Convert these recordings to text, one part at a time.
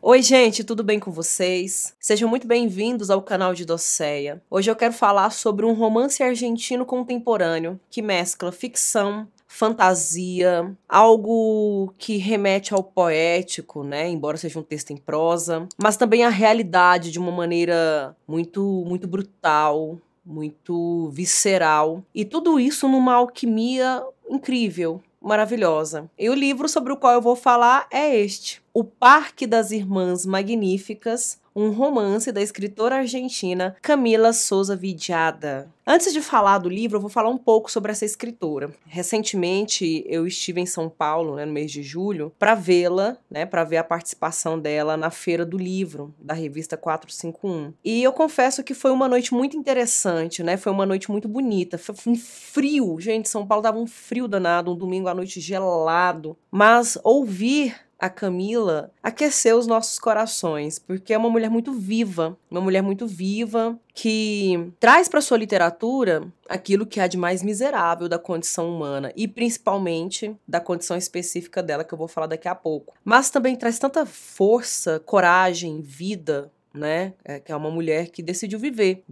Oi gente, tudo bem com vocês? Sejam muito bem-vindos ao canal de Docéia. Hoje eu quero falar sobre um romance argentino contemporâneo que mescla ficção, fantasia, algo que remete ao poético, né, embora seja um texto em prosa, mas também a realidade de uma maneira muito brutal, muito visceral, e tudo isso numa alquimia incrível, maravilhosa. E o livro sobre o qual eu vou falar é este: O Parque das Irmãs Magníficas, um romance da escritora argentina Camila Souza Villada. Antes de falar do livro, eu vou falar um pouco sobre essa escritora. Recentemente, eu estive em São Paulo, no mês de julho, para vê-la, para ver a participação dela na Feira do Livro, da revista 451. E eu confesso que foi uma noite muito interessante, foi uma noite muito bonita. Foi um frio, gente, São Paulo tava um frio danado, um domingo à noite gelado. Mas ouvir a Camila aqueceu os nossos corações, porque é uma mulher muito viva que traz para sua literatura aquilo que há de mais miserável da condição humana e principalmente da condição específica dela, que eu vou falar daqui a pouco. Mas também traz tanta força, coragem, vida, que é uma mulher que decidiu viver,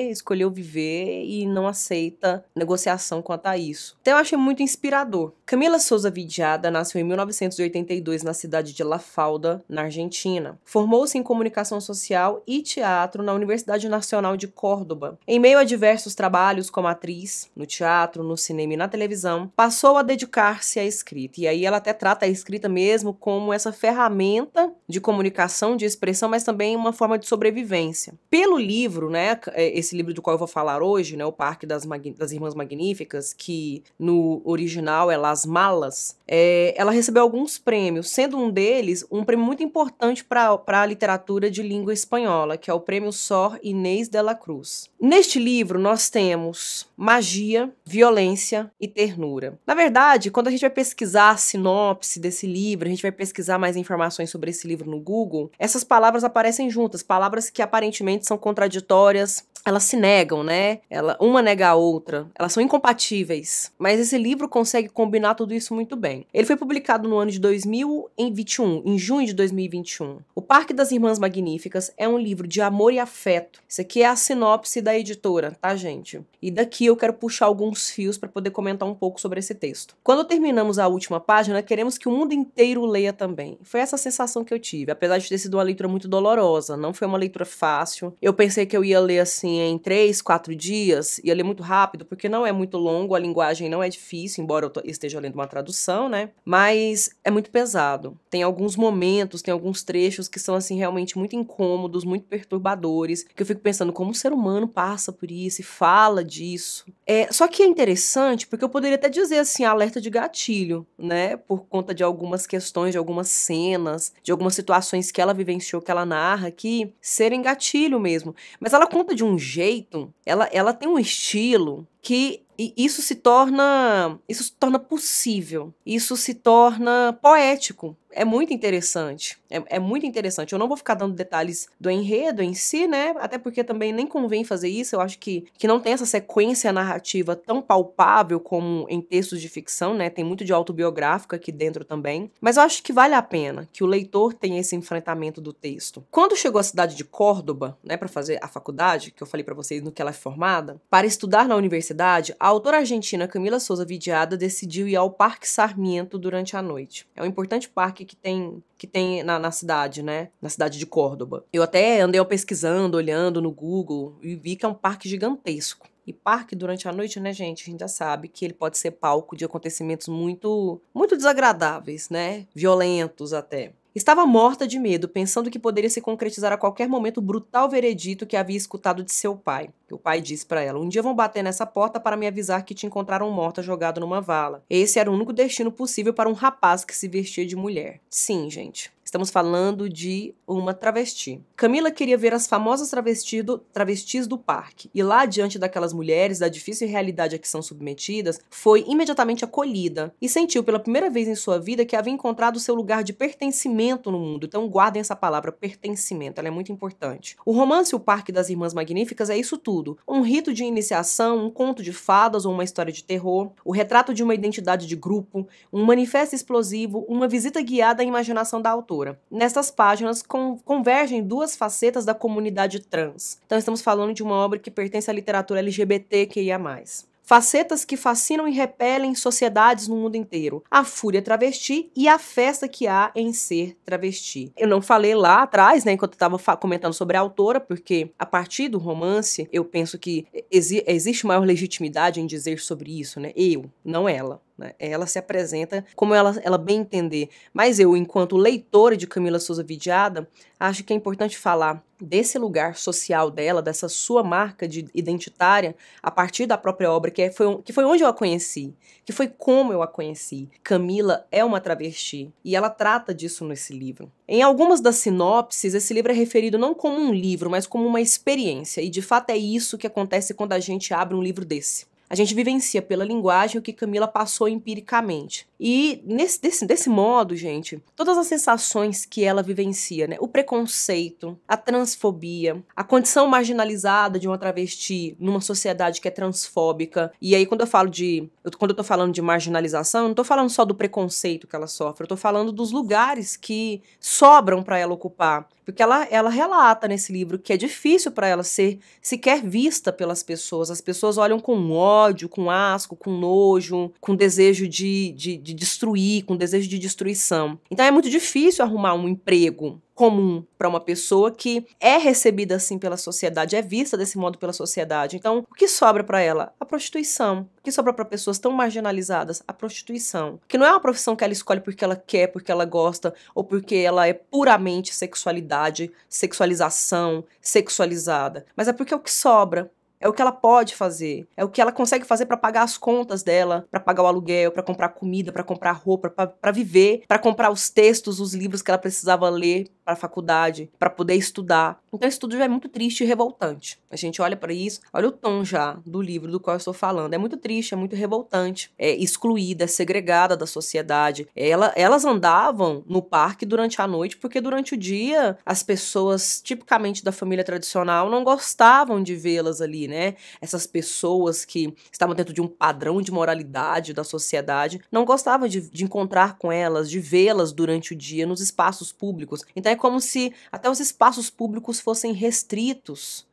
escolheu viver e não aceita negociação quanto a isso. Então eu achei muito inspirador. Camila Souza Villada nasceu em 1982 na cidade de La Falda, na Argentina. Formou-se em comunicação social e teatro na Universidade Nacional de Córdoba. Em meio a diversos trabalhos como atriz, no teatro, no cinema e na televisão, passou a dedicar-se à escrita. E aí ela até trata a escrita mesmo como essa ferramenta de comunicação, de expressão, mas também uma forma de sobrevivência. Pelo livro, esse livro do qual eu vou falar hoje, O Parque das Irmãs Magníficas, que no original é Las Malas, ela recebeu alguns prêmios, sendo um deles um prêmio muito importante para a literatura de língua espanhola, que é o Prêmio Sor Inés de la Cruz. Neste livro nós temos magia, violência e ternura. Na verdade, quando a gente vai pesquisar a sinopse desse livro, a gente vai pesquisar mais informações sobre esse livro no Google, essas palavras aparecem juntas, palavras que aparentemente são contraditórias, elas se negam, uma nega a outra, elas são incompatíveis, mas esse livro consegue combinar tudo isso muito bem. Ele foi publicado no ano de 2021, em junho de 2021. O Parque das Irmãs Magníficas é um livro de amor e afeto. Isso aqui é a sinopse da editora, tá, gente? E daqui eu quero puxar alguns fios para poder comentar um pouco sobre esse texto. Quando terminamos a última página, queremos que o mundo inteiro leia também. Foi essa sensação que eu tive, apesar de ter sido uma leitura muito dolorosa, não foi uma leitura fácil. Eu pensei que eu ia ler assim em 3, 4 dias, ia ler muito rápido, porque não é muito longo, a linguagem não é difícil, embora eu esteja lendo uma tradução, mas é muito pesado. Tem alguns momentos, tem alguns trechos que são assim realmente muito incômodos, muito perturbadores, que eu fico pensando como o ser humano passa por isso e fala disso. Só que é interessante, porque eu poderia até dizer assim, alerta de gatilho, por conta de algumas questões, de algumas cenas, de algumas situações que ela vivenciou, que ela narra aqui, serem gatilho mesmo. Mas ela conta de um jeito, ela tem um estilo que isso se torna possível, isso se torna poético. É muito interessante, é muito interessante. Eu não vou ficar dando detalhes do enredo em si, até porque também nem convém fazer isso. Eu acho que não tem essa sequência narrativa tão palpável como em textos de ficção, tem muito de autobiográfico aqui dentro também. Mas eu acho que vale a pena que o leitor tenha esse enfrentamento do texto. Quando chegou à cidade de Córdoba, para fazer a faculdade, que eu falei para vocês no que ela é formada, para estudar na universidade, a autora argentina Camila Souza Villada decidiu ir ao Parque Sarmiento durante a noite. É um importante parque que tem na cidade, na cidade de Córdoba. Eu até andei pesquisando, olhando no Google e vi que é um parque gigantesco. E parque durante a noite, gente, a gente já sabe que ele pode ser palco de acontecimentos muito desagradáveis, violentos até. Estava morta de medo, pensando que poderia se concretizar a qualquer momento o brutal veredito que havia escutado de seu pai. O pai disse para ela: um dia vão bater nessa porta para me avisar que te encontraram morta jogada numa vala. Esse era o único destino possível para um rapaz que se vestia de mulher. Sim, gente. Estamos falando de uma travesti. Camila queria ver as famosas travestis do parque. E lá, diante daquelas mulheres, da difícil realidade a que são submetidas, foi imediatamente acolhida e sentiu pela primeira vez em sua vida que havia encontrado seu lugar de pertencimento no mundo. Então guardem essa palavra, pertencimento, ela é muito importante. O romance O Parque das Irmãs Magníficas é isso tudo. Um rito de iniciação, um conto de fadas ou uma história de terror, o retrato de uma identidade de grupo, um manifesto explosivo, uma visita guiada à imaginação da autora. autora. Nessas páginas convergem duas facetas da comunidade trans. Então estamos falando de uma obra que pertence à literatura LGBTQIA+. Facetas que fascinam e repelem sociedades no mundo inteiro. A fúria travesti e a festa que há em ser travesti. Eu não falei lá atrás, né, enquanto eu estava comentando sobre a autora, porque a partir do romance, eu penso que existe maior legitimidade em dizer sobre isso, né? Eu, não ela. Ela se apresenta como ela bem entender. Mas eu, enquanto leitora de Camila Souza Vidiada, acho que é importante falar desse lugar social dela, dessa sua marca identitária, a partir da própria obra, que foi onde eu a conheci, que foi como eu a conheci. Camila é uma travesti, e ela trata disso nesse livro. Em algumas das sinopses, esse livro é referido não como um livro, mas como uma experiência, e de fato é isso que acontece quando a gente abre um livro desse. A gente vivencia pela linguagem o que Camila passou empiricamente. E desse modo, gente, todas as sensações que ela vivencia, né? O preconceito, a transfobia, a condição marginalizada de uma travesti numa sociedade que é transfóbica. E aí, quando eu tô falando de marginalização, eu não tô falando só do preconceito que ela sofre, eu tô falando dos lugares que sobram para ela ocupar. Porque ela relata nesse livro que é difícil para ela ser sequer vista pelas pessoas. As pessoas olham com ódio, com asco, com nojo, com desejo de destruir, com desejo de destruição. Então é muito difícil arrumar um emprego comum para uma pessoa que é recebida assim pela sociedade, é vista desse modo pela sociedade. Então, o que sobra para ela? A prostituição. O que sobra para pessoas tão marginalizadas? A prostituição. Que não é uma profissão que ela escolhe porque ela quer, porque ela gosta, ou porque ela é puramente sexualidade, sexualização, sexualizada. Mas é porque é o que sobra. É o que ela pode fazer, é o que ela consegue fazer para pagar as contas dela, para pagar o aluguel, para comprar comida, para comprar roupa, para viver, para comprar os textos, os livros que ela precisava ler para a faculdade, para poder estudar. Então isso tudo já é muito triste e revoltante. A gente olha para isso, olha o tom já do livro do qual eu estou falando. É muito triste, é muito revoltante. É excluída, é segregada da sociedade. Elas andavam no parque durante a noite porque durante o dia as pessoas, tipicamente da família tradicional, não gostavam de vê-las ali, né? Essas pessoas que estavam dentro de um padrão de moralidade da sociedade não gostavam de encontrar com elas, de vê-las durante o dia nos espaços públicos. Então é como se até os espaços públicos fossem restringidos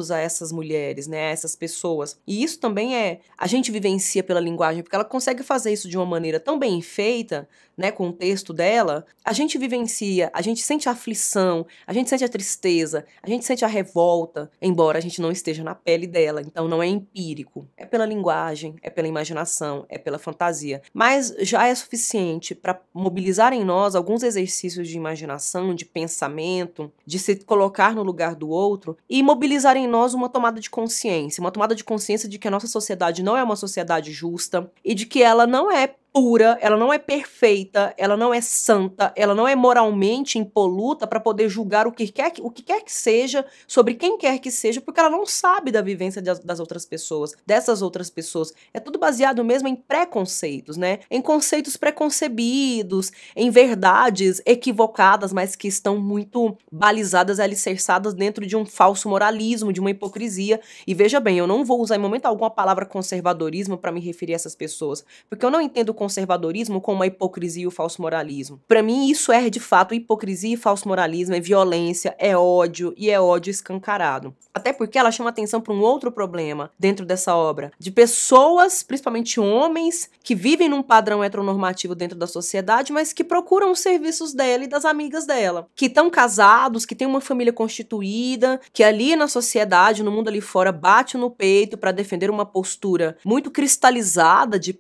a essas mulheres, né, a essas pessoas. E isso também a gente vivencia pela linguagem, porque ela consegue fazer isso de uma maneira tão bem feita, né, com o texto dela. A gente vivencia, a gente sente a aflição, a gente sente a tristeza, a gente sente a revolta, embora a gente não esteja na pele dela. Então não é empírico, é pela linguagem, é pela imaginação, é pela fantasia. Mas já é suficiente para mobilizar em nós alguns exercícios de imaginação, de pensamento, de se colocar no lugar do outro, e mobilizar em nós uma tomada de consciência de que a nossa sociedade não é uma sociedade justa e de que ela não é pura, ela não é perfeita, ela não é santa, ela não é moralmente impoluta para poder julgar o que quer que seja, sobre quem quer que seja, porque ela não sabe da vivência das outras pessoas, dessas outras pessoas. É tudo baseado mesmo em preconceitos, né? Em conceitos preconcebidos, em verdades equivocadas, mas que estão muito balizadas, alicerçadas dentro de um falso moralismo, de uma hipocrisia. E veja bem, eu não vou usar em momento algum a palavra conservadorismo para me referir a essas pessoas, porque eu não entendo conservadorismo como a hipocrisia e o falso moralismo. Para mim, isso é de fato hipocrisia e falso moralismo, é violência, é ódio e é ódio escancarado. Até porque ela chama atenção para um outro problema dentro dessa obra, de pessoas, principalmente homens, que vivem num padrão heteronormativo dentro da sociedade, mas que procuram os serviços dela e das amigas dela, que estão casados, que têm uma família constituída, que ali na sociedade, no mundo ali fora, bate no peito para defender uma postura muito cristalizada de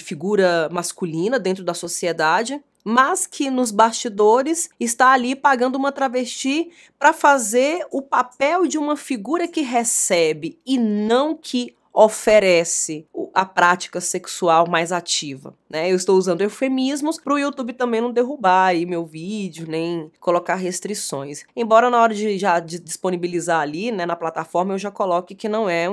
figura masculina dentro da sociedade, mas que nos bastidores está ali pagando uma travesti para fazer o papel de uma figura que recebe e não que oferece a prática sexual mais ativa, né? Eu estou usando eufemismos para o YouTube também não derrubar aí meu vídeo, nem colocar restrições. Embora na hora de disponibilizar ali, né, na plataforma, eu já coloque que não é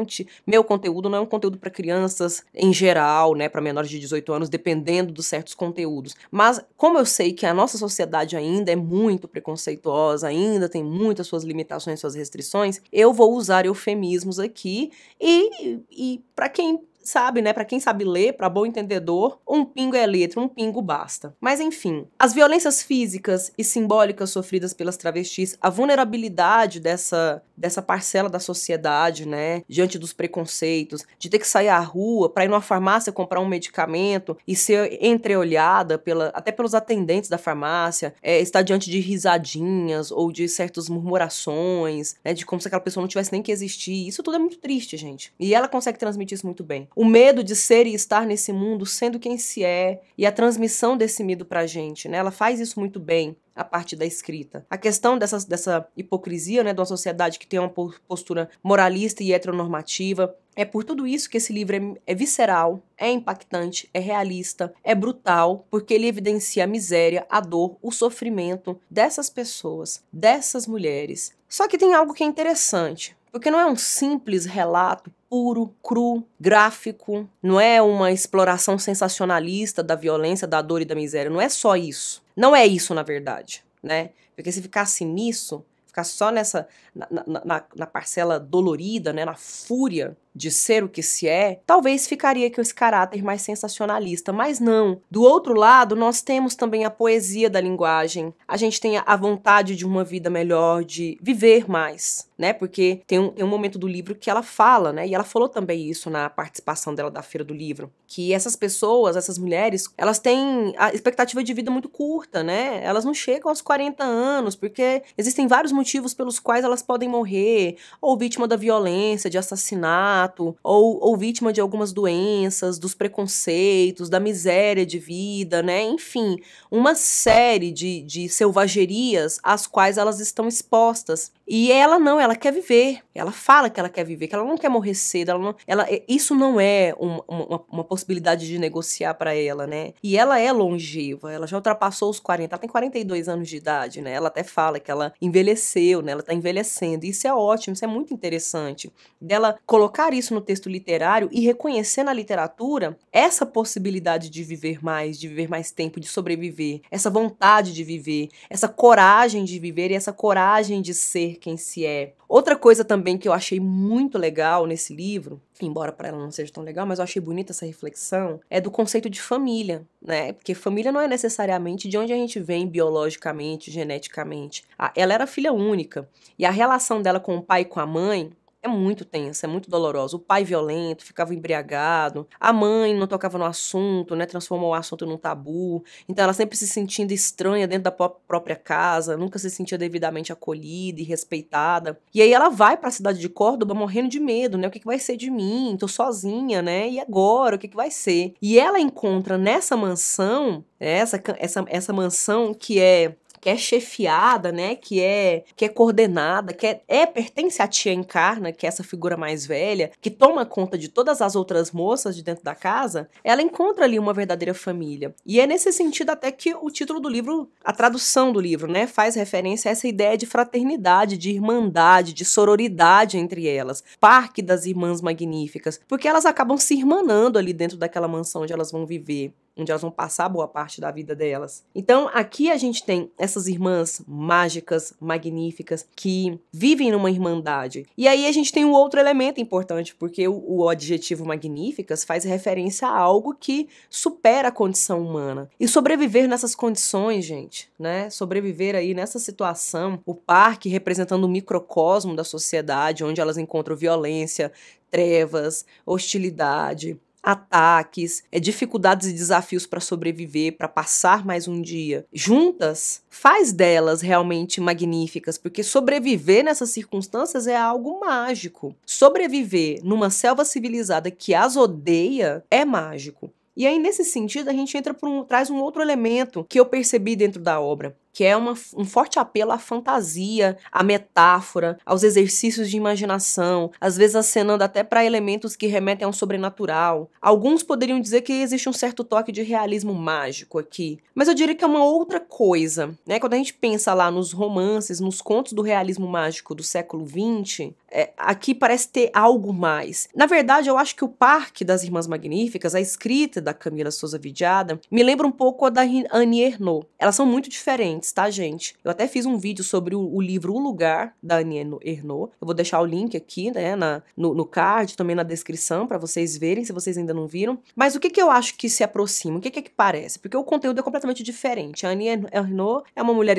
meu conteúdo não é um conteúdo para crianças em geral, né, para menores de 18 anos, dependendo dos certos conteúdos. Mas como eu sei que a nossa sociedade ainda é muito preconceituosa, ainda tem muitas suas limitações, suas restrições, eu vou usar eufemismos aqui e para quem sabe, né? Pra quem sabe ler, pra bom entendedor, um pingo é letra, um pingo basta. Mas enfim, as violências físicas e simbólicas sofridas pelas travestis, a vulnerabilidade dessa parcela da sociedade, né? Diante dos preconceitos, de ter que sair à rua pra ir numa farmácia comprar um medicamento e ser entreolhada até pelos atendentes da farmácia, estar diante de risadinhas ou de certas murmurações, né? De como se aquela pessoa não tivesse nem que existir. Isso tudo é muito triste, gente. E ela consegue transmitir isso muito bem. O medo de ser e estar nesse mundo sendo quem se é e a transmissão desse medo pra gente, né? Ela faz isso muito bem a partir da escrita. A questão dessa hipocrisia, né, de uma sociedade que tem uma postura moralista e heteronormativa. É por tudo isso que esse livro é visceral, é impactante, é realista, é brutal, porque ele evidencia a miséria, a dor, o sofrimento dessas pessoas, dessas mulheres. Só que tem algo que é interessante, porque não é um simples relato puro, cru, gráfico, não é uma exploração sensacionalista da violência, da dor e da miséria, não é só isso. Não é isso, na verdade, né? Porque se ficasse nisso, ficasse só na parcela dolorida, né, na fúria de ser o que se é, talvez ficaria com esse caráter mais sensacionalista, mas não. Do outro lado, nós temos também a poesia da linguagem, a gente tem a vontade de uma vida melhor, de viver mais, né, porque tem um momento do livro que ela fala, né, e ela falou também isso na participação dela da Feira do Livro, que essas pessoas, essas mulheres, elas têm a expectativa de vida muito curta, né, elas não chegam aos 40 anos, porque existem vários motivos pelos quais elas podem morrer, ou vítima da violência, de assassinato, ou vítima de algumas doenças, dos preconceitos, da miséria de vida, né? Enfim, uma série de selvagerias às quais elas estão expostas. E ela não, ela quer viver. Ela fala que ela quer viver, que ela não quer morrer cedo. Isso não é uma possibilidade de negociar para ela, né? E ela é longeva, ela já ultrapassou os 40, ela tem 42 anos de idade, né? Ela até fala que ela envelheceu, né? Ela tá envelhecendo. Isso é ótimo, isso é muito interessante. Dela colocar isso no texto literário e reconhecer na literatura essa possibilidade de viver mais tempo, de sobreviver, essa vontade de viver, essa coragem de viver e essa coragem de ser quem se é. Outra coisa também que eu achei muito legal nesse livro, embora para ela não seja tão legal, mas eu achei bonita essa reflexão, é do conceito de família, né? Porque família não é necessariamente de onde a gente vem biologicamente, geneticamente. Ela era filha única, e a relação dela com o pai e com a mãe é muito tensa, é muito dolorosa. O pai violento, ficava embriagado. A mãe não tocava no assunto, né? Transformou o assunto num tabu. Então ela sempre se sentindo estranha dentro da própria casa, nunca se sentia devidamente acolhida e respeitada. E aí ela vai para a cidade de Córdoba morrendo de medo, né? O que vai ser de mim? Tô sozinha, né? E agora? O que vai ser? E ela encontra nessa mansão, essa mansão que é chefiada, né, que é coordenada, pertence à tia Encarna, que é essa figura mais velha, que toma conta de todas as outras moças de dentro da casa, ela encontra ali uma verdadeira família. E é nesse sentido até que o título do livro, a tradução do livro, né, faz referência a essa ideia de fraternidade, de irmandade, de sororidade entre elas. Parque das Irmãs Magníficas, porque elas acabam se irmanando ali dentro daquela mansão onde elas vão viver, onde elas vão passar boa parte da vida delas. Então, aqui a gente tem essas irmãs mágicas, magníficas, que vivem numa irmandade. E aí a gente tem um outro elemento importante, porque o adjetivo magníficas faz referência a algo que supera a condição humana. E sobreviver nessas condições, gente, né? Sobreviver aí nessa situação, o parque representando o microcosmo da sociedade, onde elas encontram violência, trevas, hostilidade, ataques, dificuldades e desafios para sobreviver, para passar mais um dia juntas, faz delas realmente magníficas, porque sobreviver nessas circunstâncias é algo mágico. Sobreviver numa selva civilizada que as odeia é mágico. E aí, nesse sentido, a gente traz um outro elemento que eu percebi dentro da obra, que é um forte apelo à fantasia, à metáfora, aos exercícios de imaginação, às vezes acenando até para elementos que remetem ao sobrenatural. Alguns poderiam dizer que existe um certo toque de realismo mágico aqui, mas eu diria que é uma outra coisa, né? Quando a gente pensa lá nos romances, nos contos do realismo mágico do século XX, aqui parece ter algo mais. Na verdade, eu acho que o Parque das Irmãs Magníficas, a escrita da Camila Souza Vidiada, me lembra um pouco a da Annie Ernaux. Elas são muito diferentes. diferentes, tá, gente? Eu até fiz um vídeo sobre o livro O Lugar, da Annie Ernaux. Eu vou deixar o link aqui, né, no card, também na descrição, pra vocês verem, se vocês ainda não viram. Mas o que eu acho que se aproxima? O que é que parece? Porque o conteúdo é completamente diferente. A Annie Ernaux é uma mulher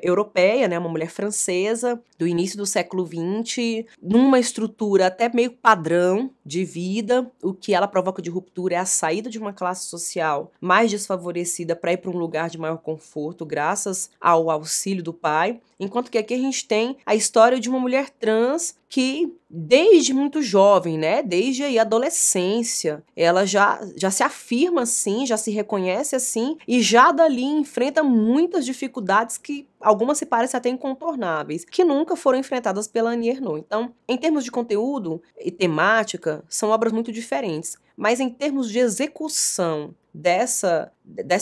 europeia, né, uma mulher francesa, do início do século XX, numa estrutura até meio padrão de vida. O que ela provoca de ruptura é a saída de uma classe social mais desfavorecida para ir para um lugar de maior conforto, graças ao auxílio do pai. Enquanto que aqui a gente tem a história de uma mulher trans que, desde muito jovem, né, desde a adolescência, ela já se afirma assim, já se reconhece assim, e já dali enfrenta muitas dificuldades que algumas se parecem até incontornáveis, que nunca foram enfrentadas pela Annie Ernaux. Então, em termos de conteúdo e temática, são obras muito diferentes. Mas em termos de execução dessa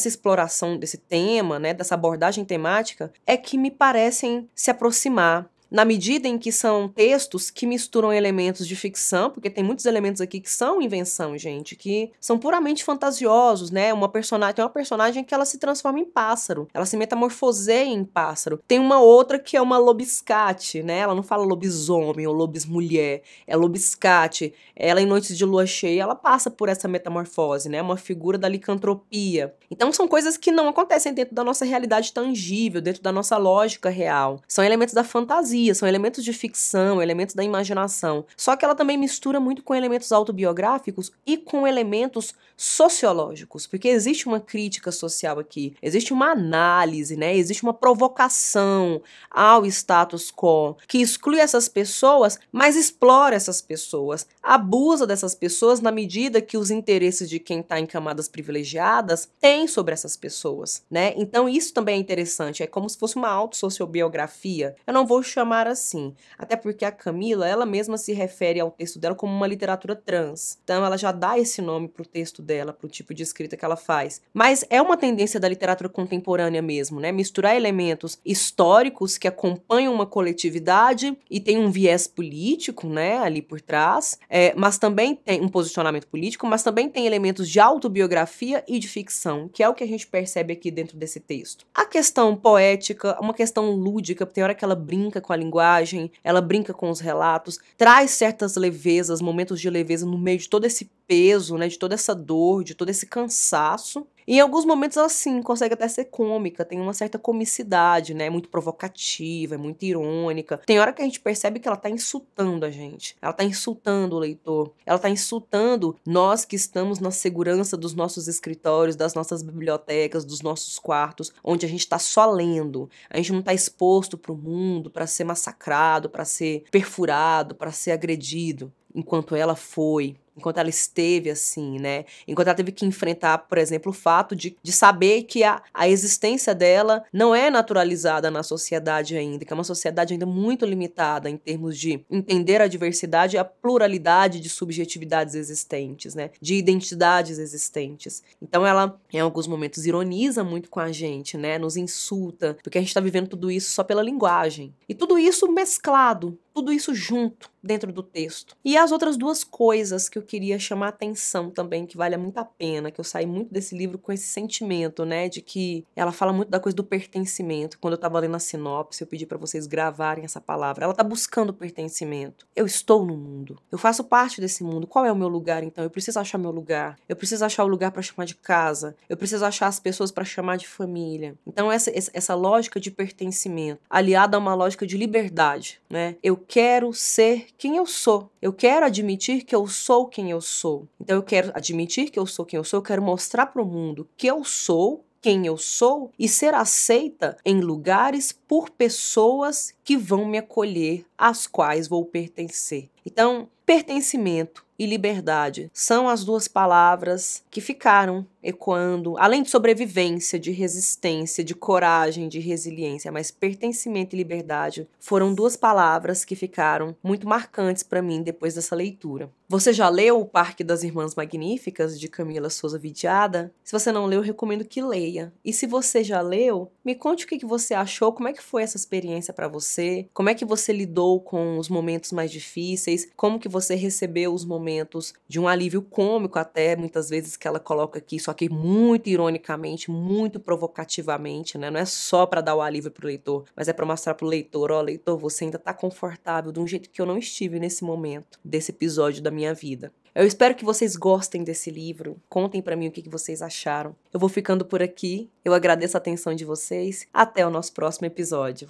exploração desse tema, né, dessa abordagem temática, é que me parecem se aproximar, na medida em que são textos que misturam elementos de ficção, porque tem muitos elementos aqui que são invenção, gente, que são puramente fantasiosos, né? Tem uma personagem que ela se transforma em pássaro, ela se metamorfoseia em pássaro. Tem uma outra que é uma lobiscate, né? Ela não fala lobisomem ou lobismulher, é lobiscate. Ela, em noites de lua cheia, ela passa por essa metamorfose, né? Uma figura da licantropia. Então são coisas que não acontecem dentro da nossa realidade tangível, dentro da nossa lógica real. São elementos da fantasia, são elementos de ficção, elementos da imaginação. Só que ela também mistura muito com elementos autobiográficos e com elementos sociológicos, porque existe uma crítica social aqui, existe uma análise, né? Existe uma provocação ao status quo que exclui essas pessoas, mas explora essas pessoas, abusa dessas pessoas na medida que os interesses de quem está em camadas privilegiadas têm sobre essas pessoas, né? Então isso também é interessante, é como se fosse uma autossociobiografia. Eu não vou chamar assim, até porque a Camila, ela mesma se refere ao texto dela como uma literatura trans, então ela já dá esse nome pro texto dela, pro tipo de escrita que ela faz, mas é uma tendência da literatura contemporânea mesmo, né, misturar elementos históricos que acompanham uma coletividade e tem um viés político, né, ali por trás, mas também tem um posicionamento político, mas também tem elementos de autobiografia e de ficção, que é o que a gente percebe aqui dentro desse texto. A questão poética, uma questão lúdica, tem hora que ela brinca com a linguagem, ela brinca com os relatos, traz certas levezas, momentos de leveza no meio de todo esse peso, né, de toda essa dor, de todo esse cansaço. E em alguns momentos ela, sim, consegue até ser cômica, tem uma certa comicidade, né, muito provocativa, é muito irônica. Tem hora que a gente percebe que ela tá insultando a gente, ela tá insultando o leitor, ela tá insultando nós que estamos na segurança dos nossos escritórios, das nossas bibliotecas, dos nossos quartos, onde a gente tá só lendo, a gente não tá exposto pro mundo para ser massacrado, para ser perfurado, para ser agredido, enquanto ela foi. Enquanto ela esteve assim, né? Enquanto ela teve que enfrentar, por exemplo, o fato de saber que a existência dela não é naturalizada na sociedade ainda, que é uma sociedade ainda muito limitada em termos de entender a diversidade e a pluralidade de subjetividades existentes, né? De identidades existentes. Então ela, em alguns momentos, ironiza muito com a gente, né? Nos insulta, porque a gente tá vivendo tudo isso só pela linguagem. E tudo isso mesclado, tudo isso junto dentro do texto. E as outras duas coisas que eu queria chamar a atenção também, que vale muito a pena, que eu saí muito desse livro com esse sentimento, né, de que ela fala muito da coisa do pertencimento. Quando eu tava lendo a sinopse, eu pedi pra vocês gravarem essa palavra. Ela tá buscando pertencimento. Eu estou no mundo. Eu faço parte desse mundo. Qual é o meu lugar, então? Eu preciso achar meu lugar. Eu preciso achar o lugar pra chamar de casa. Eu preciso achar as pessoas pra chamar de família. Então essa lógica de pertencimento, aliada a uma lógica de liberdade, né? Eu quero ser quem eu sou. Eu quero admitir que eu sou quem eu sou. Então eu quero admitir que eu sou quem eu sou, eu quero mostrar para o mundo que eu sou quem eu sou e ser aceita em lugares por pessoas que vão me acolher, às quais vou pertencer. Então, pertencimento e liberdade são as duas palavras que ficaram ecoando, além de sobrevivência, de resistência, de coragem, de resiliência, mas pertencimento e liberdade foram duas palavras que ficaram muito marcantes para mim depois dessa leitura. Você já leu O Parque das Irmãs Magníficas, de Camila Souza Vidiada? Se você não leu, eu recomendo que leia. E se você já leu, me conte o que você achou, como é que foi essa experiência para você, como é que você lidou com os momentos mais difíceis, como que você recebeu os momentos de um alívio cômico até, muitas vezes, que ela coloca aqui, só só que muito ironicamente, muito provocativamente, né? Não é só para dar o alívio pro leitor, mas é para mostrar pro leitor, ó, leitor, você ainda tá confortável de um jeito que eu não estive nesse momento, desse episódio da minha vida. Eu espero que vocês gostem desse livro. Contem pra mim o que vocês acharam. Eu vou ficando por aqui. Eu agradeço a atenção de vocês. Até o nosso próximo episódio.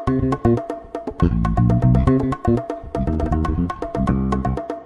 Thank you.